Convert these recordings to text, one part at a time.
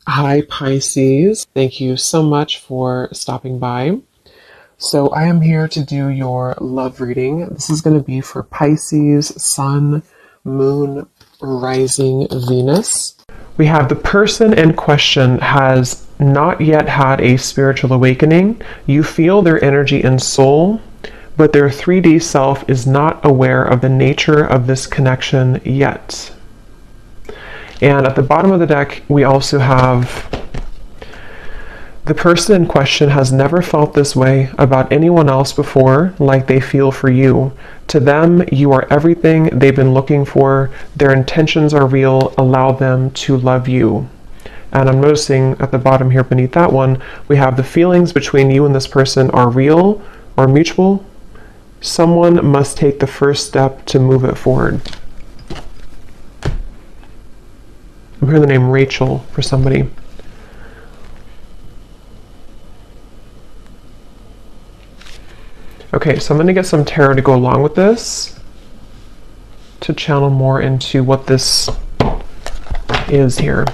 Hi, Pisces. Thank you so much for stopping by. So, I am here to do your love reading. This is going to be for Pisces, Sun, Moon, Rising, Venus. We have the person in question has not yet had a spiritual awakening. You feel their energy and soul, but their 3D self is not aware of the nature of this connection yet. And at the bottom of the deck, we also have the person in question has never felt this way about anyone else before, like they feel for you. To them, you are everything they've been looking for. Their intentions are real. Allow them to love you. And I'm noticing at the bottom here beneath that one, we have the feelings between you and this person are real or mutual. Someone must take the first step to move it forward. I'm hearing the name Rachel for somebody. Okay, so I'm going to get some tarot to go along with this to channel more into what this is here.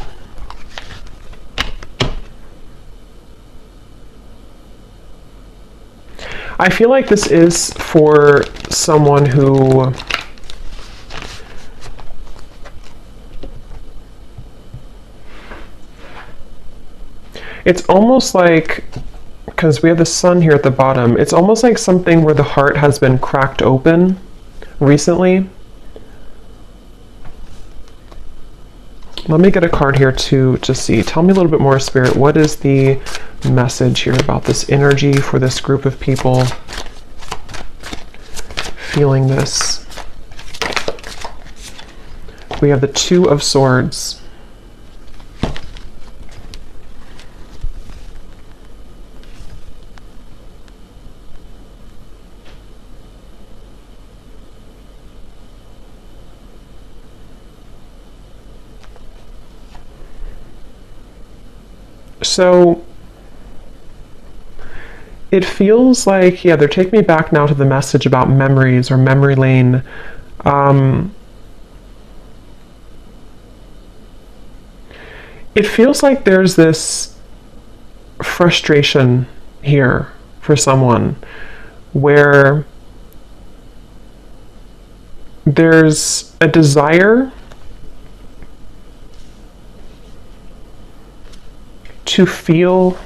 I feel like this is for someone who it's almost like, because we have the sun here at the bottom, it's almost like something where the heart has been cracked open recently. Let me get a card here to see. Tell me a little bit more, Spirit. What is the message here about this energy for this group of people feeling this? We have the Two of Swords. So it feels like, yeah, they're taking me back now to the message about memories or memory lane. It feels like there's this frustration here for someone where there's a desire to feel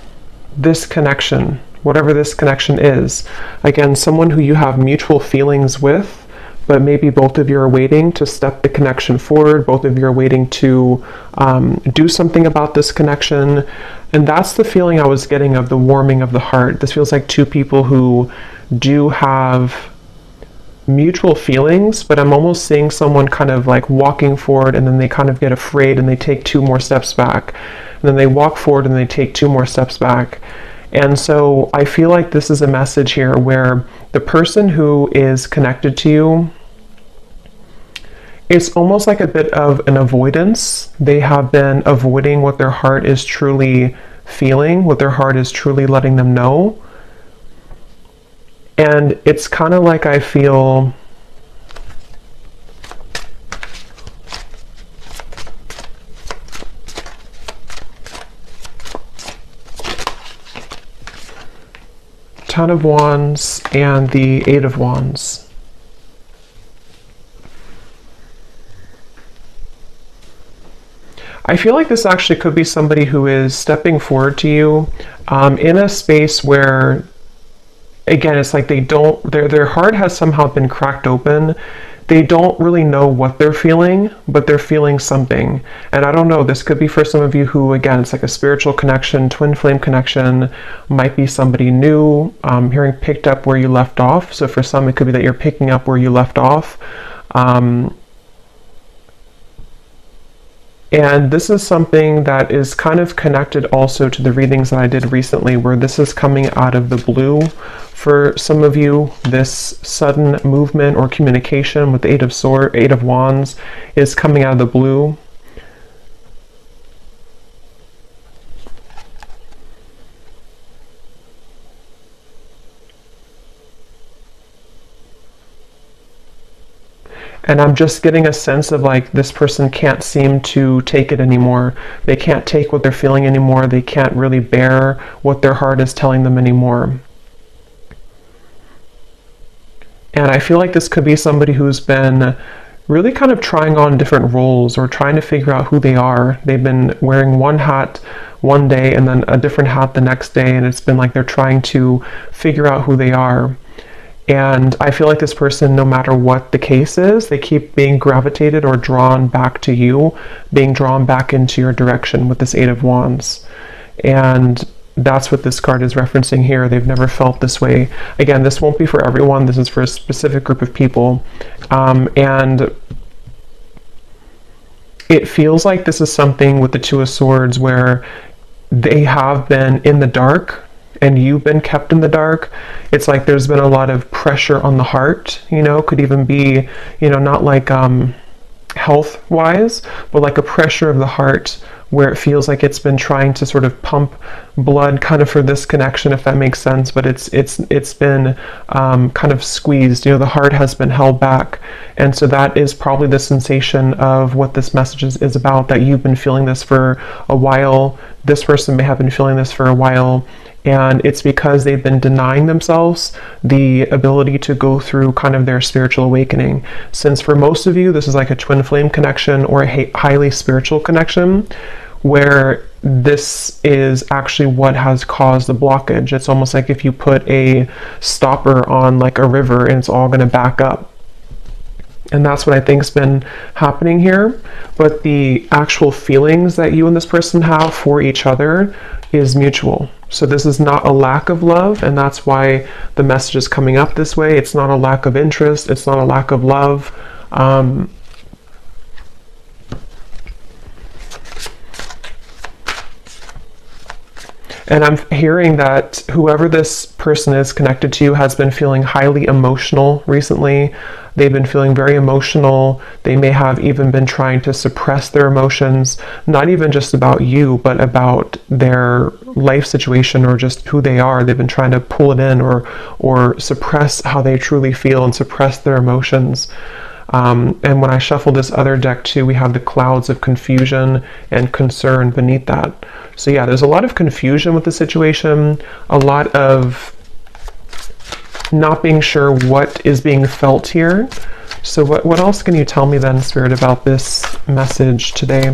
this connection, whatever this connection is. Again, someone who you have mutual feelings with, but maybe both of you are waiting to step the connection forward. Both of you are waiting to do something about this connection. And that's the feeling I was getting of the warming of the heart. This feels like two people who do have mutual feelings, but I'm almost seeing someone kind of like walking forward and then they kind of get afraid and they take two more steps back. And then they walk forward and they take two more steps back. And so I feel like this is a message here where the person who is connected to you, it's almost like a bit of an avoidance. They have been avoiding what their heart is truly feeling, what their heart is truly letting them know. And it's kind of like I feel Ten of Wands and the Eight of Wands. I feel like this actually could be somebody who is stepping forward to you in a space where, again, it's like they don't, their heart has somehow been cracked open. They don't really know what they're feeling, but they're feeling something. And I don't know, this could be for some of you who, again, it's like a spiritual connection, twin flame connection, might be somebody new, hearing picked up where you left off. So for some, it could be that you're picking up where you left off. And this is something that is kind of connected also to the readings that I did recently, where this is coming out of the blue. For some of you, this sudden movement or communication with the Eight of Wands is coming out of the blue. And I'm just getting a sense of like this person can't seem to take it anymore. They can't take what they're feeling anymore. They can't really bear what their heart is telling them anymore. And I feel like this could be somebody who's been really kind of trying on different roles or trying to figure out who they are. They've been wearing one hat one day and then a different hat the next day, and it's been like they're trying to figure out who they are. And I feel like this person, no matter what the case is, they keep being gravitated or drawn back to you, being drawn back into your direction with this Eight of Wands. And that's what this card is referencing here. They've never felt this way. Again, this won't be for everyone. This is for a specific group of people. And it feels like this is something with the Two of Swords where they have been in the dark and you've been kept in the dark. It's like there's been a lot of pressure on the heart, could even be, not like health wise, but like a pressure of the heart where it feels like it's been trying to sort of pump blood kind of for this connection, if that makes sense, but it's been kind of squeezed. The heart has been held back, and so that is probably the sensation of what this message is about, that you've been feeling this for a while. This person may have been feeling this for a while, and it's because they've been denying themselves the ability to go through kind of their spiritual awakening. Since for most of you, this is like a twin flame connection or a highly spiritual connection, where this is actually what has caused the blockage. It's almost like if you put a stopper on like a river and it's all going to back up. And that's what I think's been happening here. But the actual feelings that you and this person have for each other is mutual. So this is not a lack of love, and that's why the message is coming up this way. It's not a lack of interest. It's not a lack of love. And I'm hearing that whoever this person is connected to has been feeling highly emotional recently. They've been feeling very emotional. They may have even been trying to suppress their emotions, not even just about you, but about their life situation or just who they are. They've been trying to pull it in or suppress how they truly feel and suppress their emotions. And when I shuffle this other deck too, we have the clouds of confusion and concern beneath that. So yeah, there's a lot of confusion with the situation, a lot of not being sure what is being felt here. So what else can you tell me then, Spirit, about this message today?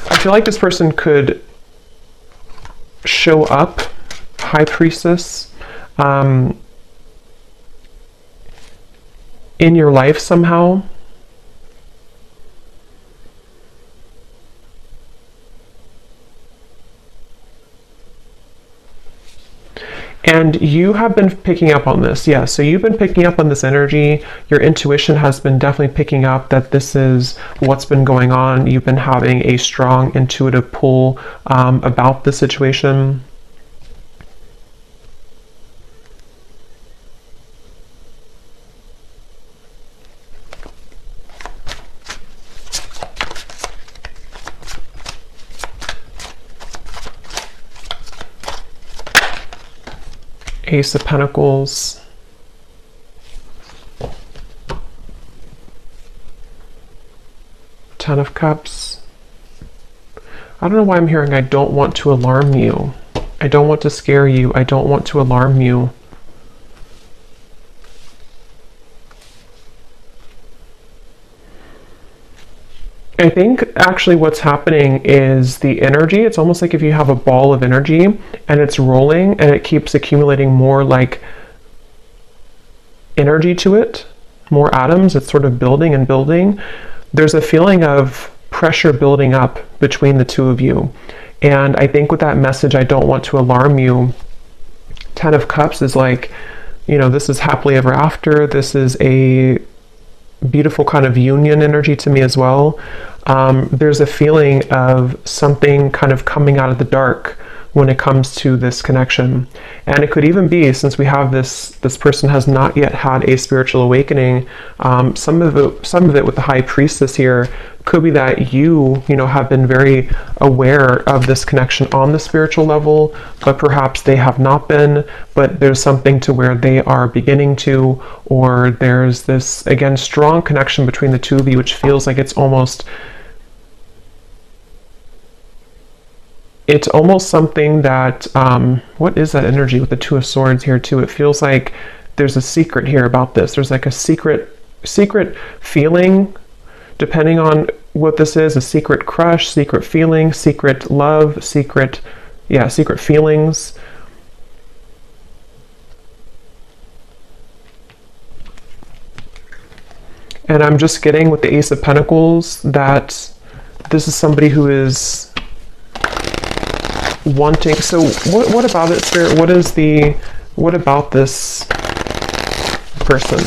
I feel like this person could show up, High Priestess, in your life somehow. And you have been picking up on this, yeah. So you've been picking up on this energy. Your intuition has been definitely picking up that this is what's been going on. You've been having a strong intuitive pull about the situation. Ace of Pentacles, Ten of Cups. I don't know why I'm hearing I don't want to alarm you. I don't want to scare you. I don't want to alarm you. I think actually what's happening is the energy. It's almost like if you have a ball of energy and it's rolling and it keeps accumulating more like energy to it, more atoms. It's sort of building and building. There's a feeling of pressure building up between the two of you. And I think with that message, I don't want to alarm you. Ten of Cups is like, this is happily ever after. This is a beautiful kind of union energy to me as well. There's a feeling of something kind of coming out of the dark when it comes to this connection. And it could even be, since we have this person has not yet had a spiritual awakening, some of it with the High Priestess here Could be that you know, have been very aware of this connection on the spiritual level, but perhaps they have not been, but there's something to where they are beginning to, or there's this, again, strong connection between the two of you, which feels like it's almost something that, what is that energy with the Two of Swords here too? It feels like there's a secret here about this. There's like a secret feeling, depending on what this is, a secret crush, secret feeling, secret love, secret feelings. And I'm just getting with the Ace of Pentacles that this is somebody who is wanting. So what about it, Spirit? What about this person?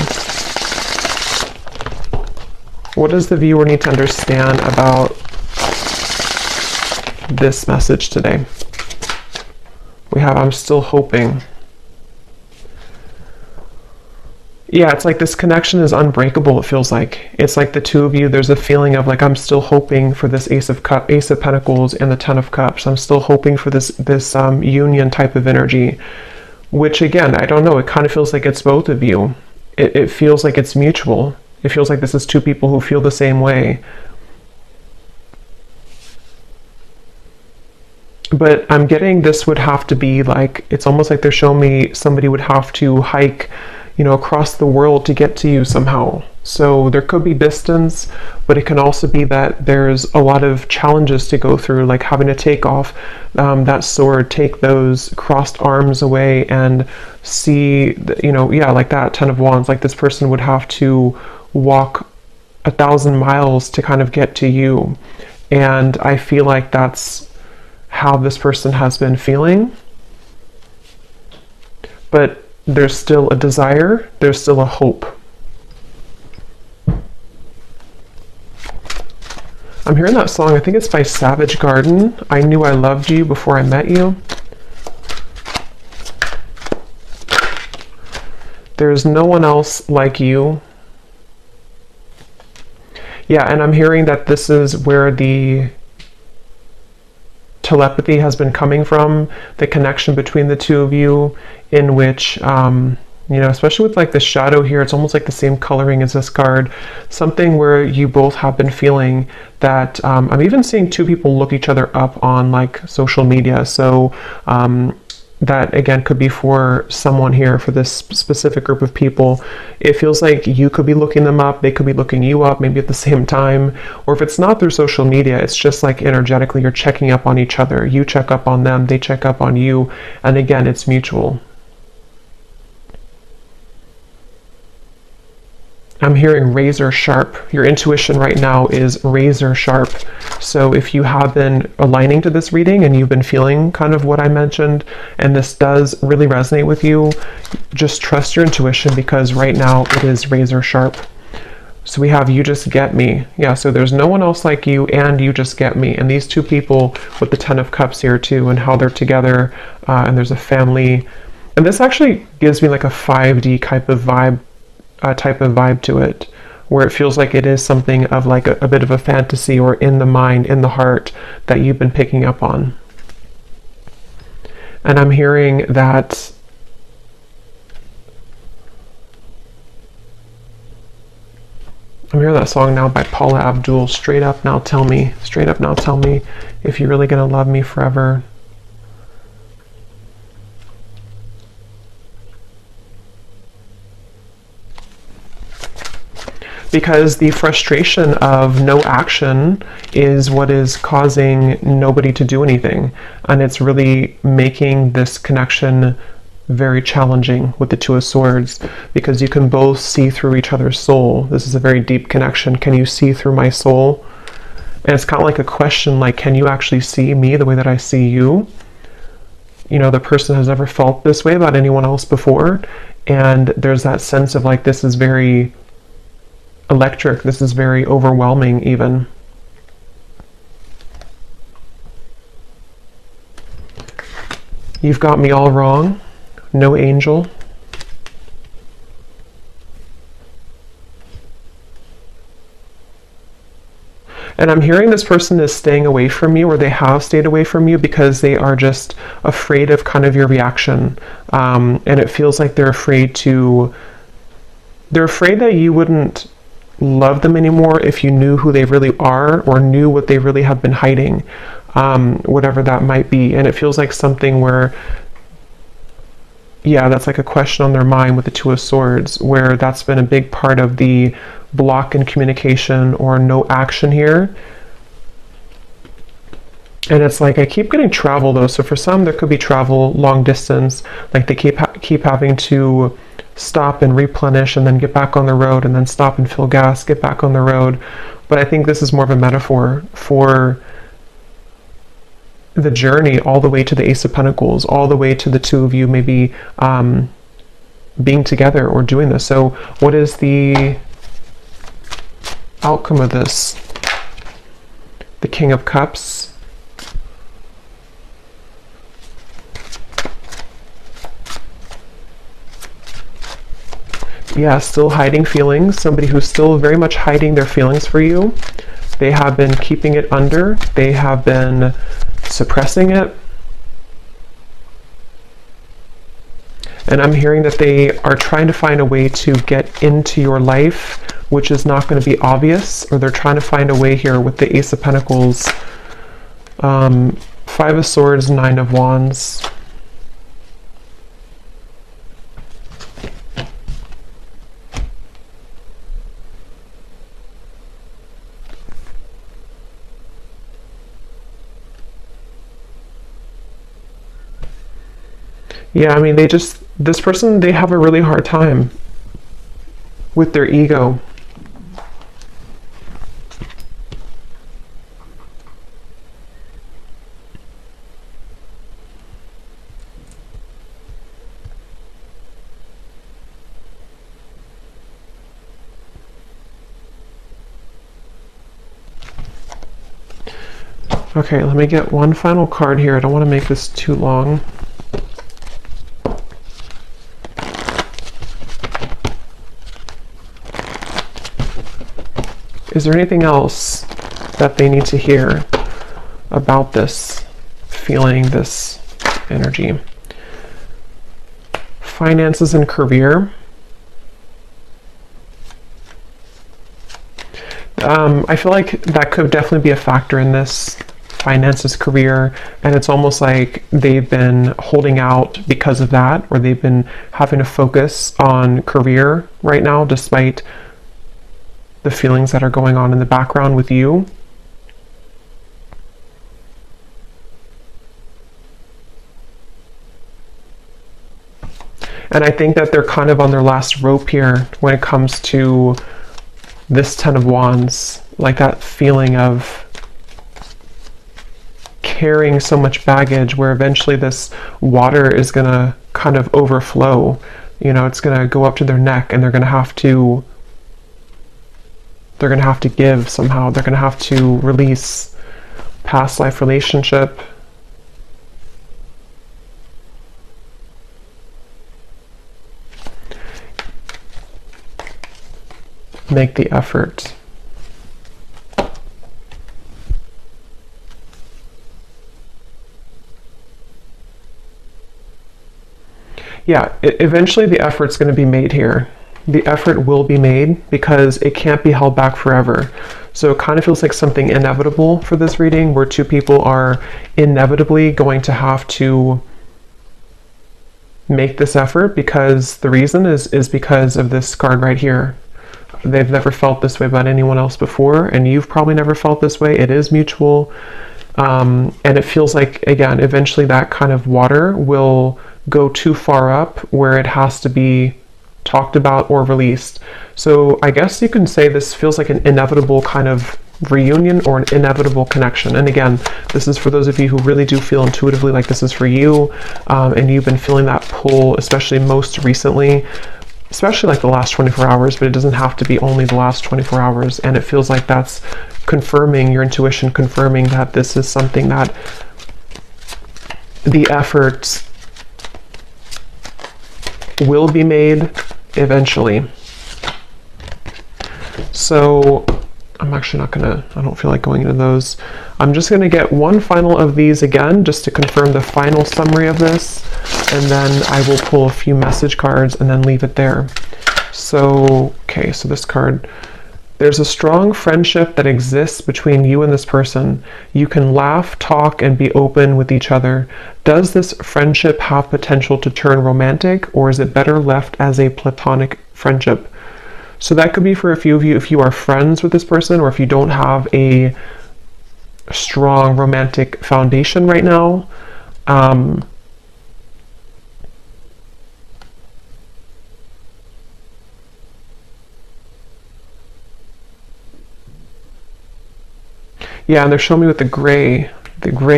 What does the viewer need to understand about this message today? We have, I'm still hoping. Yeah, it's like this connection is unbreakable, it feels like. It's like the two of you, there's a feeling of like, I'm still hoping for this Ace of Pentacles and the Ten of Cups. I'm still hoping for this union type of energy, which again, I don't know, it kind of feels like it's both of you. It feels like it's mutual. It feels like this is two people who feel the same way. But I'm getting this would have to be like, it's almost like they're showing me somebody would have to hike, you know, across the world to get to you somehow. So there could be distance, but it can also be that there's a lot of challenges to go through, like having to take off that sword, take those crossed arms away and see, you know, yeah, like that Ten of Wands, like this person would have to walk 1,000 miles to kind of get to you. And I feel like that's how this person has been feeling. But there's still a desire, there's still a hope. I'm hearing that song, I think it's by Savage Garden, I Knew I Loved You Before I Met You. There's no one else like you. Yeah, and I'm hearing that this is where the telepathy has been coming from, the connection between the two of you, in which, you know, especially with like the shadow here, it's almost like the same coloring as this card, something where you both have been feeling that, I'm even seeing two people look each other up on like social media. So that again could be for someone here, for this specific group of people. It feels like you could be looking them up, they could be looking you up, maybe at the same time. Or if it's not through social media, it's just like energetically you're checking up on each other. You check up on them, they check up on you, and again, it's mutual. I'm hearing razor sharp. Your intuition right now is razor sharp. So if you have been aligning to this reading and you've been feeling kind of what I mentioned, and this does really resonate with you, just trust your intuition, because right now it is razor sharp. So we have You Just Get Me. Yeah, so there's no one else like you, and you just get me. And these two people with the Ten of Cups here too, and how they're together, and there's a family. And this actually gives me like a 5D type of vibe to it, where it feels like it is something of like a bit of a fantasy, or in the mind, in the heart, that you've been picking up on. And I'm hearing that song now by Paula Abdul, Straight Up Now Tell Me, Straight Up Now Tell Me If You're Really Gonna Love Me Forever. Because the frustration of no action is what is causing nobody to do anything. And it's really making this connection very challenging with the Two of Swords, because you can both see through each other's soul. This is a very deep connection. Can you see through my soul? And it's kind of like a question, like, can you actually see me the way that I see you? You know, the person has never felt this way about anyone else before. And there's that sense of like, this is very electric, this is very overwhelming even. You've got me all wrong, no angel. And I'm hearing this person is staying away from you, or they have stayed away from you because they are just afraid of kind of your reaction. And it feels like they're afraid that you wouldn't love them anymore if you knew who they really are, or knew what they really have been hiding, whatever that might be. And it feels like something where, yeah, that's like a question on their mind with the Two of Swords, where that's been a big part of the block in communication or no action here. And it's like, I keep getting travel though. So for some, there could be travel long distance, like they keep having to stop and replenish and then get back on the road, and then stop and fill gas, get back on the road. But I think this is more of a metaphor for the journey all the way to the Ace of Pentacles, all the way to the two of you maybe being together or doing this. So what is the outcome of this? The King of Cups. Yeah, still hiding feelings. Somebody who's still very much hiding their feelings for you. They have been keeping it under. They have been suppressing it. And I'm hearing that they are trying to find a way to get into your life, which is not going to be obvious, or they're trying to find a way here with the Ace of Pentacles, Five of Swords, Nine of Wands. Yeah, I mean, this person, they have a really hard time with their ego. Okay, let me get one final card here. I don't want to make this too long. Is there anything else that they need to hear about this feeling, this energy? Finances and career. I feel like that could definitely be a factor in this. Finances, career, and it's almost like they've been holding out because of that, or they've been having to focus on career right now despite the feelings that are going on in the background with you. And I think that they're kind of on their last rope here when it comes to this Ten of Wands, like that feeling of carrying so much baggage, where eventually this water is going to kind of overflow. You know, it's going to go up to their neck, and they're going to have to give somehow. They're going to have to release past life relationship. Make the effort. Yeah, eventually the effort's going to be made here. The effort will be made because it can't be held back forever. So it kind of feels like something inevitable for this reading, where two people are inevitably going to have to make this effort, because the reason is because of this card right here. They've never felt this way about anyone else before, and you've probably never felt this way. It is mutual. And it feels like, again, eventually that kind of water will go too far up where it has to be talked about or released. So I guess you can say this feels like an inevitable kind of reunion, or an inevitable connection. And again, this is for those of you who really do feel intuitively like this is for you, and you've been feeling that pull, especially most recently, especially like the last 24 hours, but it doesn't have to be only the last 24 hours. And it feels like that's confirming your intuition, confirming that this is something that the effort will be made eventually. So I'm actually not gonna, I don't feel like going into those. I'm just gonna get one final of these again, just to confirm the final summary of this, and then I will pull a few message cards and then leave it there. So, okay, so this card, there's a strong friendship that exists between you and this person. You can laugh, talk, and be open with each other. Does this friendship have potential to turn romantic, or is it better left as a platonic friendship? So that could be for a few of you if you are friends with this person, or if you don't have a strong romantic foundation right now. Yeah, and they're showing me with the gray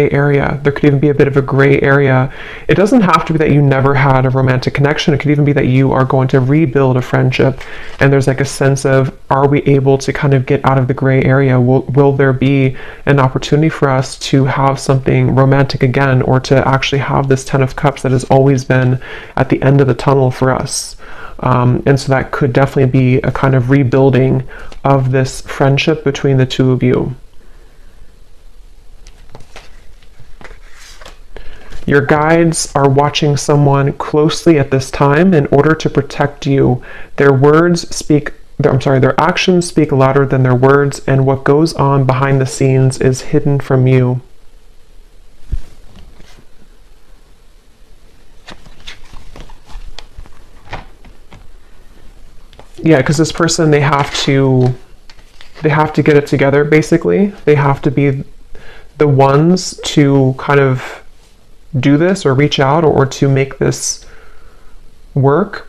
area. There could even be a bit of a gray area. It doesn't have to be that you never had a romantic connection. It could even be that you are going to rebuild a friendship, and there's like a sense of, are we able to kind of get out of the gray area? Will there be an opportunity for us to have something romantic again, or to actually have this Ten of Cups that has always been at the end of the tunnel for us? And so that could definitely be a kind of rebuilding of this friendship between the two of you. Your guides are watching someone closely at this time in order to protect you. Their actions speak louder than their words, and what goes on behind the scenes is hidden from you. Yeah, because this person, they have to get it together, basically. They have to be the ones to kind of do this, or reach out, or to make this work.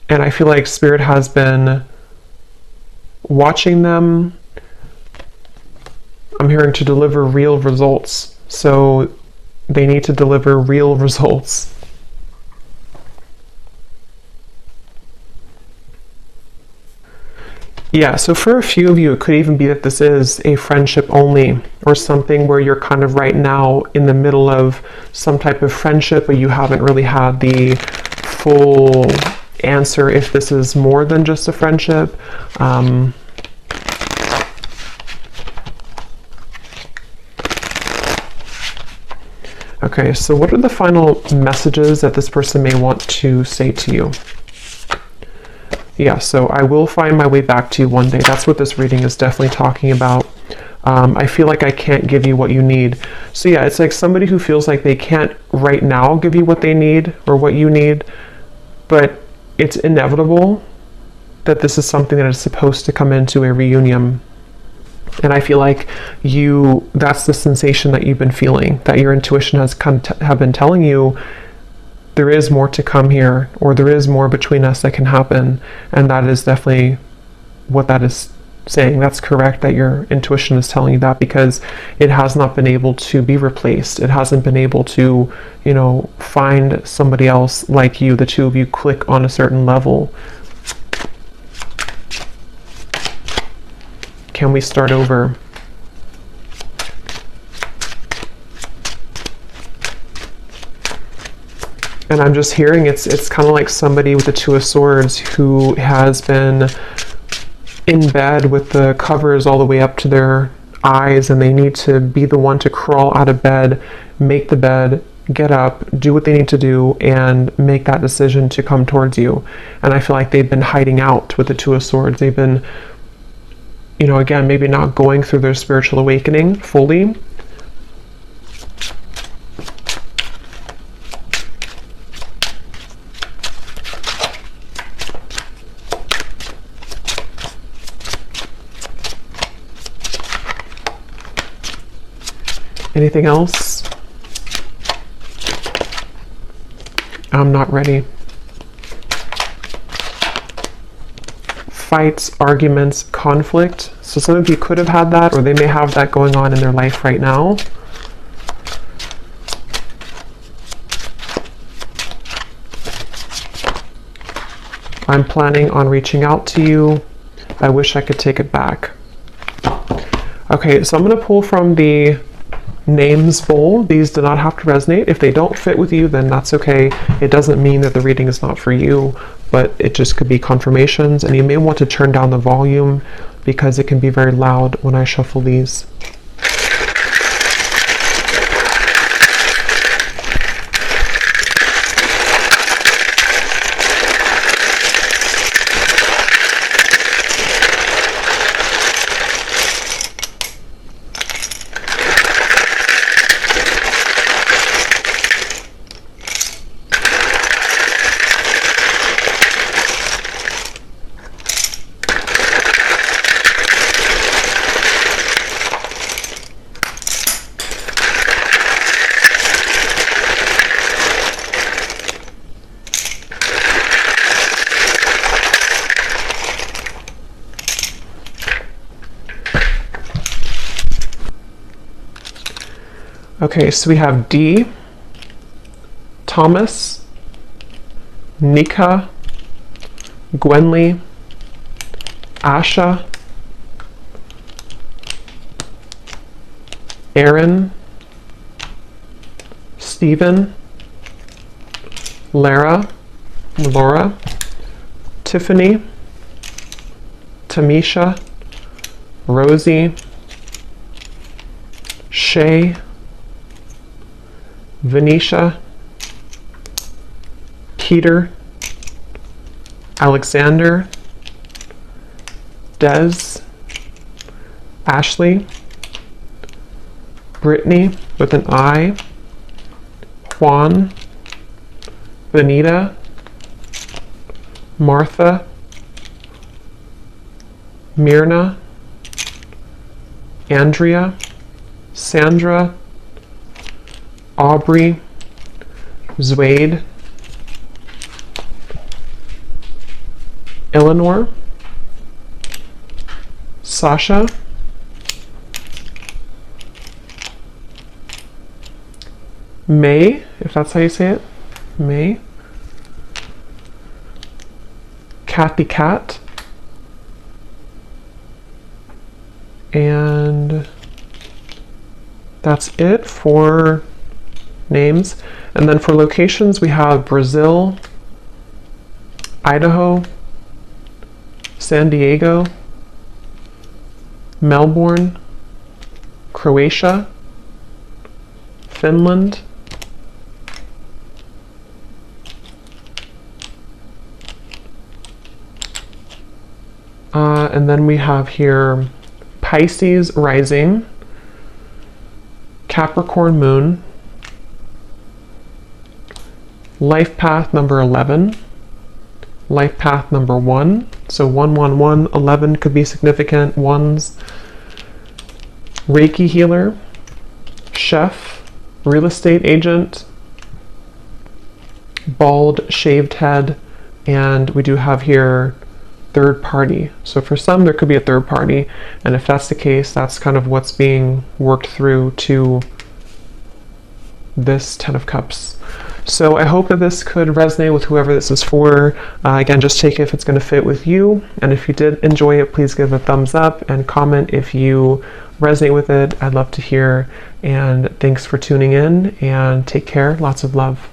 And I feel like Spirit has been watching them. I'm hearing to deliver real results. So they need to deliver real results. Yeah, so for a few of you, it could even be that this is a friendship only, or something where you're kind of right now in the middle of some type of friendship, but you haven't really had the full answer if this is more than just a friendship. Okay, so what are the final messages that this person may want to say to you? Yeah, so I will find my way back to you one day. That's what this reading is definitely talking about. I feel like I can't give you what you need. So yeah, it's like somebody who feels like they can't right now give you what they need or what you need, but it's inevitable that this is something that is supposed to come into a reunion. And I feel like that's the sensation that you've been feeling, that your intuition has have been telling you there is more to come here, or there is more between us that can happen. And that is definitely what that is saying. That's correct that your intuition is telling you that, because it has not been able to be replaced. It hasn't been able to, find somebody else like you. The two of you click on a certain level. Can we start over? And I'm just hearing it's kind of like somebody with the Two of Swords who has been in bed with the covers all the way up to their eyes, and they need to be the one to crawl out of bed, make the bed, get up, do what they need to do, and make that decision to come towards you. And I feel like they've been hiding out with the Two of Swords. They've been, again, maybe not going through their spiritual awakening fully. Anything else? I'm not ready. Fights, arguments, conflict. So some of you could have had that, or they may have that going on in their life right now. I'm planning on reaching out to you. I wish I could take it back. Okay, so I'm going to pull from the names bowl. These do not have to resonate. If they don't fit with you, then that's okay. It doesn't mean that the reading is not for you, but it just could be confirmations, and you may want to turn down the volume because it can be very loud when I shuffle these. Okay, so we have D, Thomas, Nika, Gwenly, Asha, Aaron, Stephen, Laura, Tiffany, Tamisha, Rosie, Shay, Venetia, Keter, Alexander, Des, Ashley, Brittany with an I, Juan, Benita, Martha, Myrna, Andrea, Sandra, Aubrey, Zwade, Eleanor, Sasha, May, if that's how you say it, May, Kathy Cat, and that's it for names. And then for locations, we have Brazil, Idaho, San Diego, Melbourne, Croatia, Finland, and then we have here Pisces rising, Capricorn moon, life path number 11, life path number 1, so 111, 11 could be significant ones, Reiki healer, chef, real estate agent, bald shaved head, and we do have here third party. So for some there could be a third party, and if that's the case, that's kind of what's being worked through to this 10 of Cups. So I hope that this could resonate with whoever this is for. Again, just take it if it's going to fit with you, and if you did enjoy it, please give a thumbs up and comment if you resonate with it. I'd love to hear, and thanks for tuning in, and take care. Lots of love.